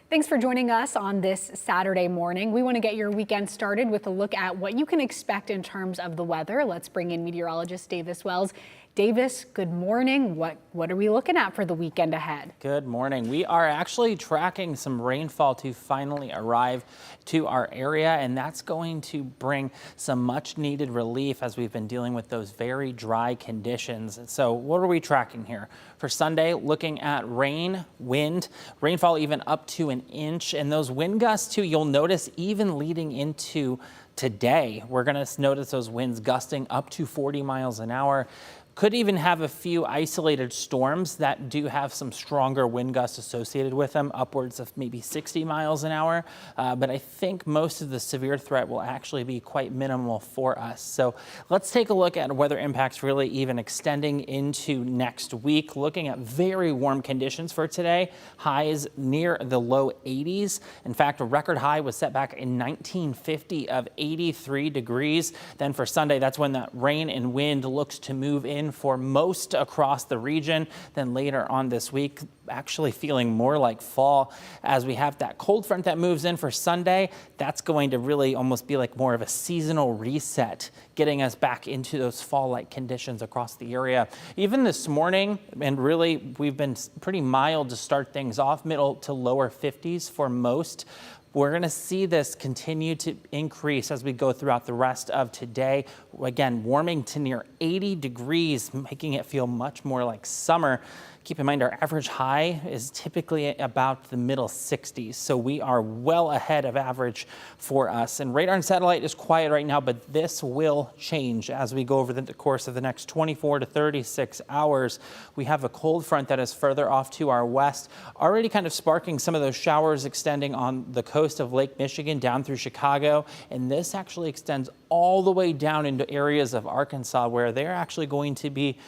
Thanks for joining us on this Saturday morning. We want to get your weekend started with a look at what you can expect in terms of the weather. Let's bring in meteorologist Davis Wells. Davis, good morning. What are we looking at for the weekend ahead? Good morning. We are actually tracking some rainfall to finally arrive to our area, and that's going to bring some much needed relief as we've been dealing with those very dry conditions. So what are we tracking here? For Sunday, looking at rain, wind, rainfall even up to an inch, and those wind gusts too, you'll notice even leading into today, we're going to notice those winds gusting up to 40 miles an hour. Could even have a few isolated storms that do have some stronger wind gusts associated with them, upwards of maybe 60 miles an hour. But I think most of the severe threat will actually be quite minimal for us. So let's take a look at weather impacts really even extending into next week. Looking at very warm conditions for today, highs near the low 80s. In fact, a record high was set back in 1950 of 83 degrees. Then for Sunday, that's when that rain and wind looks to move in for most across the region. Then later on this week, actually feeling more like fall as we have that cold front that moves in for Sunday. That's going to really almost be like more of a seasonal reset, getting us back into those fall-like conditions across the area. Even this morning, and really we've been pretty mild to start things off, middle to lower 50s for most. We're going to see this continue to increase as we go throughout the rest of today. Again, warming to near 80 degrees, making it feel much more like summer. Keep in mind our average high is typically about the middle 60s, so we are well ahead of average for us. And radar and satellite is quiet right now, but this will change as we go over the course of the next 24 to 36 hours. We have a cold front that is further off to our west, already kind of sparking some of those showers extending on the coast of Lake Michigan down through Chicago. And this actually extends all the way down into areas of Arkansas where they're actually going to be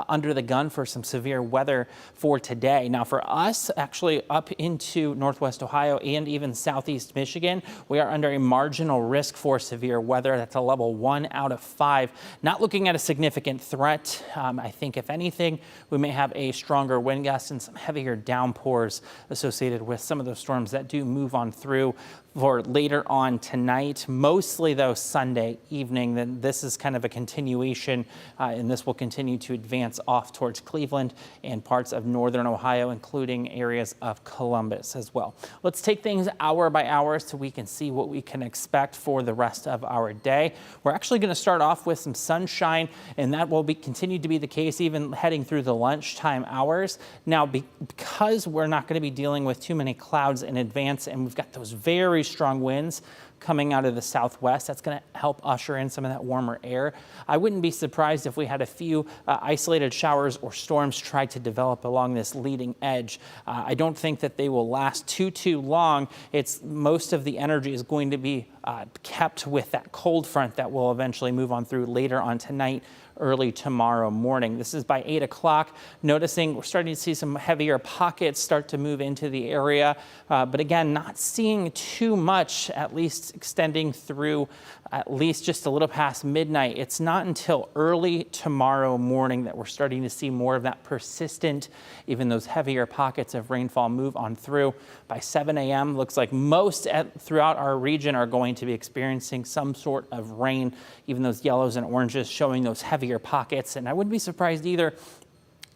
under the gun for some severe weather for today. Now for us, actually up into Northwest Ohio and even Southeast Michigan, we are under a marginal risk for severe weather. That's a level 1 out of 5. Not looking at a significant threat. I think if anything, we may have a stronger wind gust and some heavier downpours associated with some of those storms that do move on through for later on tonight, mostly though Sunday evening. Then this is kind of a continuation, and this will continue to advance off towards Cleveland and parts of northern Ohio, including areas of Columbus as well. Let's take things hour by hour so we can see what we can expect for the rest of our day. We're actually going to start off with some sunshine, and that will continue to be the case even heading through the lunchtime hours. Now, because we're not going to be dealing with too many clouds in advance, and we've got those very strong winds coming out of the southwest, that's going to help usher in some of that warmer air. I wouldn't be surprised if we had a few isolated showers or storms try to develop along this leading edge. I don't think that they will last too long. It's most of the energy is going to be kept with that cold front that will eventually move on through later on tonight, early tomorrow morning. This is by 8 o'clock. Noticing we're starting to see some heavier pockets start to move into the area. But again, not seeing too much, at least extending through at least just a little past midnight. It's not until early tomorrow morning that we're starting to see more of that persistent, even those heavier pockets of rainfall move on through. By 7 a.m., looks like most throughout our region are going to be experiencing some sort of rain, even those yellows and oranges showing those heavier pockets. And I wouldn't be surprised either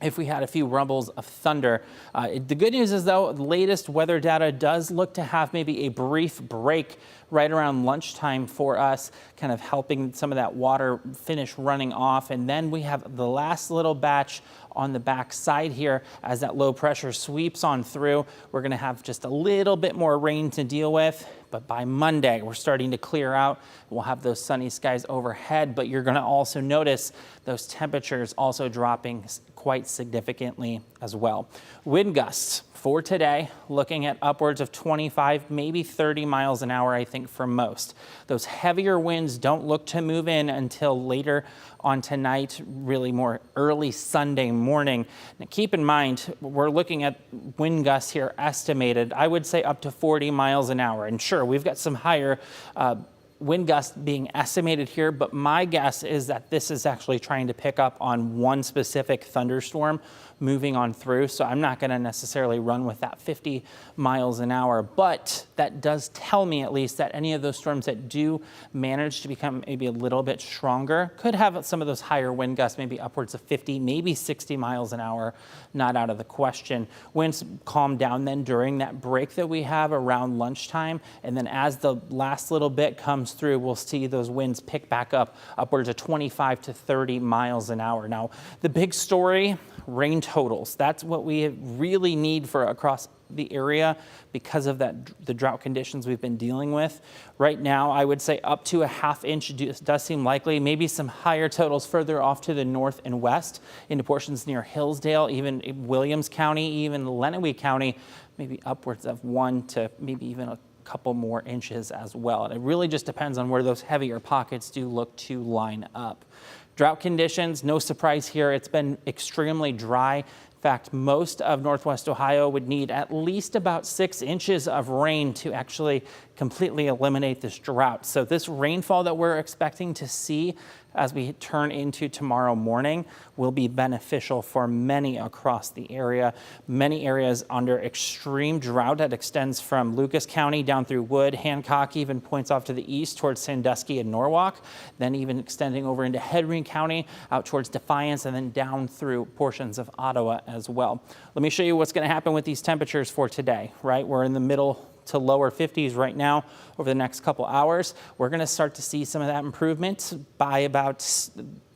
if we had a few rumbles of thunder. The good news is, though, the latest weather data does look to have maybe a brief break right around lunchtime for us, kind of helping some of that water finish running off. And then we have the last little batch on the back side here as that low pressure sweeps on through. We're going to have just a little bit more rain to deal with. But by Monday, we're starting to clear out. We'll have those sunny skies overhead, but you're going to also notice those temperatures also dropping quite significantly as well. Wind gusts for today, looking at upwards of 25, maybe 30 miles an hour, I think, for most. Those heavier winds don't look to move in until later on tonight, really more early Sunday morning. Now, keep in mind, we're looking at wind gusts here estimated, I would say up to 40 miles an hour. And sure, we've got some higher wind gusts being estimated here, but my guess is that this is actually trying to pick up on one specific thunderstorm moving on through. So I'm not going to necessarily run with that 50 miles an hour, but that does tell me at least that any of those storms that do manage to become maybe a little bit stronger could have some of those higher wind gusts, maybe upwards of 50, maybe 60 miles an hour, not out of the question. Winds calm down then during that break that we have around lunchtime. And then as the last little bit comes through, we'll see those winds pick back up upwards of 25 to 30 miles an hour. Now, the big story, rain totals. That's what we really need for across the area because of the drought conditions we've been dealing with. Right now, I would say up to a ½ inch does seem likely. Maybe some higher totals further off to the north and west into portions near Hillsdale, even Williams County, even Lenawee County, maybe upwards of 1 to maybe even a couple more inches as well. And it really just depends on where those heavier pockets do look to line up. Drought conditions, no surprise here. It's been extremely dry. In fact, most of Northwest Ohio would need at least about 6 inches of rain to actually completely eliminate this drought. So this rainfall that we're expecting to see as we turn into tomorrow morning will be beneficial for many across the area. Many areas under extreme drought that extends from Lucas County down through Wood, Hancock, even points off to the east towards Sandusky and Norwalk, then even extending over into Henry County out towards Defiance and then down through portions of Ottawa as well. Let me show you what's going to happen with these temperatures for today, right? We're in the middle to lower 50s right now. Over the next couple hours, we're going to start to see some of that improvement. By about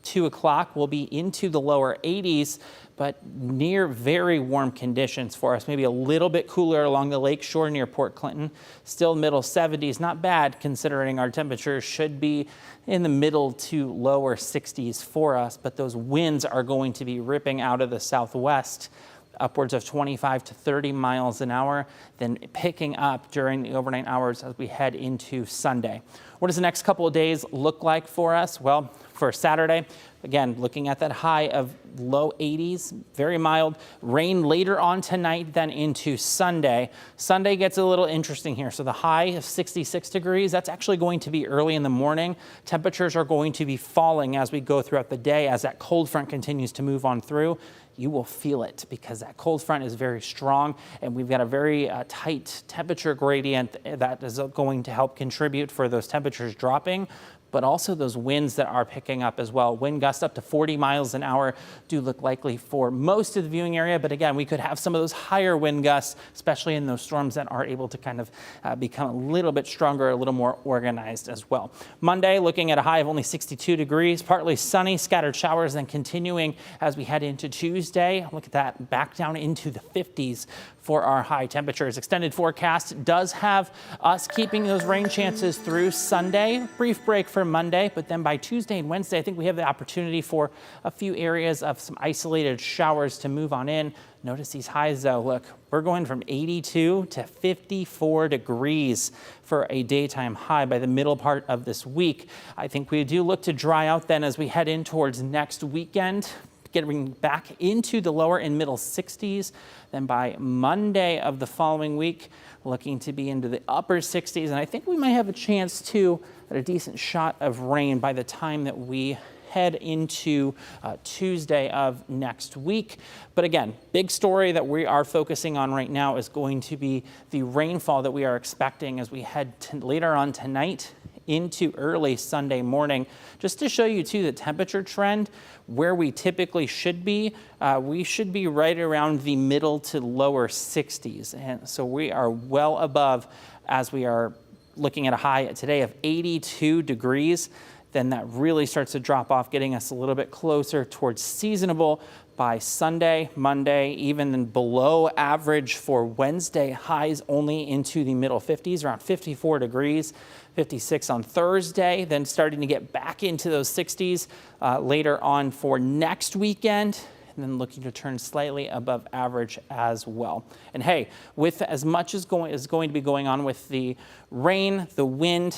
2 o'clock, we'll be into the lower 80s, but near very warm conditions for us. Maybe a little bit cooler along the lake shore near Port Clinton. Still middle 70s, not bad considering our temperatures should be in the middle to lower 60s for us, but those winds are going to be ripping out of the southwest upwards of 25 to 30 miles an hour, then picking up during the overnight hours as we head into Sunday. What does the next couple of days look like for us? Well, for Saturday, again, looking at that high of low 80s, very mild. Rain later on tonight, then into Sunday. Sunday gets a little interesting here. So the high of 66 degrees, that's actually going to be early in the morning. Temperatures are going to be falling as we go throughout the day as that cold front continues to move on through. You will feel it because that cold front is very strong and we've got a very tight temperature gradient that is going to help contribute for those temperatures dropping, but also those winds that are picking up as well. Wind gusts up to 40 miles an hour do look likely for most of the viewing area, but again, we could have some of those higher wind gusts, especially in those storms that are able to kind of become a little bit stronger, a little more organized as well. Monday, looking at a high of only 62 degrees, partly sunny, scattered showers, then continuing as we head into Tuesday. Look at that, back down into the 50s for our high temperatures. Extended forecast does have us keeping those rain chances through Sunday. Brief break for Monday, but then by Tuesday and Wednesday, I think we have the opportunity for a few areas of some isolated showers to move on in. Notice these highs though. Look, we're going from 82 to 54 degrees for a daytime high by the middle part of this week. I think we do look to dry out then as we head in towards next weekend, getting back into the lower and middle 60s. Then by Monday of the following week, looking to be into the upper 60s. And I think we might have a chance to at a decent shot of rain by the time that we head into Tuesday of next week. But again, big story that we are focusing on right now is going to be the rainfall that we are expecting as we head later on tonight into early Sunday morning. Just to show you too the temperature trend, where we typically should be, we should be right around the middle to lower 60s. And so we are well above as we are looking at a high today of 82 degrees. Then that really starts to drop off, getting us a little bit closer towards seasonable by Sunday, Monday, even then below average for Wednesday, highs only into the middle 50s, around 54 degrees, 56 on Thursday, then starting to get back into those 60s later on for next weekend, and then looking to turn slightly above average as well. And hey, with as much as going to be going on with the rain, the wind,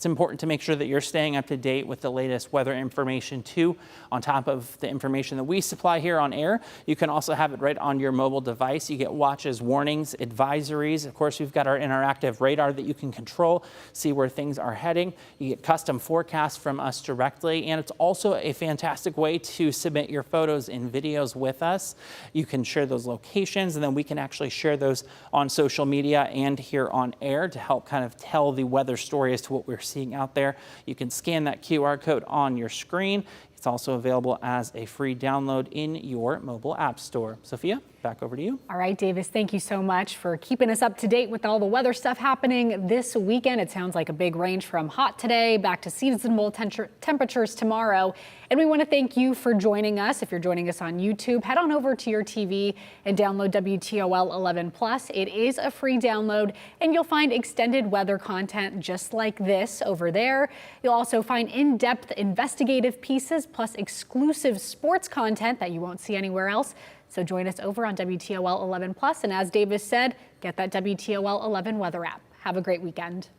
It's important to make sure that you're staying up to date with the latest weather information too. On top of the information that we supply here on air, you can also have it right on your mobile device. You get watches, warnings, advisories. Of course, we've got our interactive radar that you can control, see where things are heading. You get custom forecasts from us directly, and it's also a fantastic way to submit your photos and videos with us. You can share those locations, and then we can actually share those on social media and here on air to help kind of tell the weather story as to what we're seeing out there. You can scan that QR code on your screen. It's also available as a free download in your mobile app store. Sophia, back over to you. All right, Davis, thank you so much for keeping us up to date with all the weather stuff happening this weekend. It sounds like a big range from hot today back to seasonable temperatures tomorrow. And we want to thank you for joining us. If you're joining us on YouTube, head on over to your TV and download WTOL 11 Plus. It is a free download, and you'll find extended weather content just like this over there. You'll also find in-depth investigative pieces plus exclusive sports content that you won't see anywhere else. So join us over on WTOL 11 Plus. And as Davis said, get that WTOL 11 weather app. Have a great weekend.